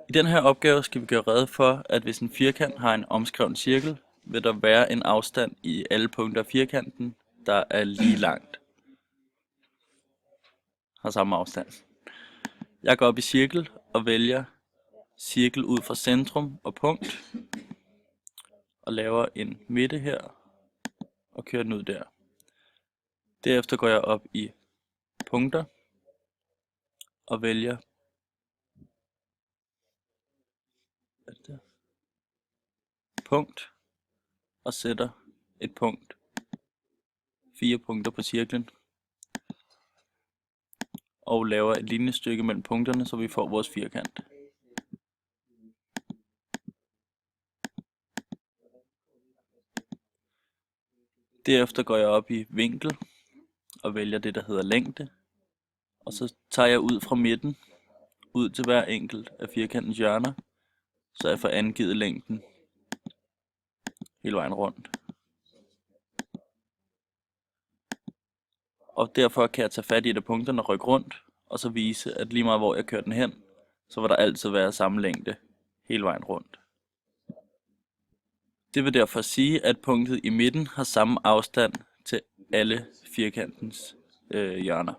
I den her opgave skal vi gøre rede for, at hvis en firkant har en omskreven cirkel, vil der være en afstand i alle punkter af firkanten, der er lige langt. Har samme afstand. Jeg går op i cirkel og vælger cirkel ud fra centrum og punkt, og laver en midte her, og kører den ud der. Derefter går jeg op i punkter, og vælger punkt, og sætter et punkt, 4 punkter på cirklen, og laver et linjestykke mellem punkterne, så vi får vores firkant. Derefter går jeg op i vinkel, og vælger det, der hedder længde, og så tager jeg ud fra midten, ud til hver enkelt af firkantens hjørner, så jeg får angivet længden hele vejen rundt. Og derfor kan jeg tage fat i et af punkterne og rykke rundt, og så vise, at lige meget hvor jeg kører den hen, så vil der altid være samme længde hele vejen rundt. Det vil derfor sige, at punktet i midten har samme afstand til alle firkantens hjørner.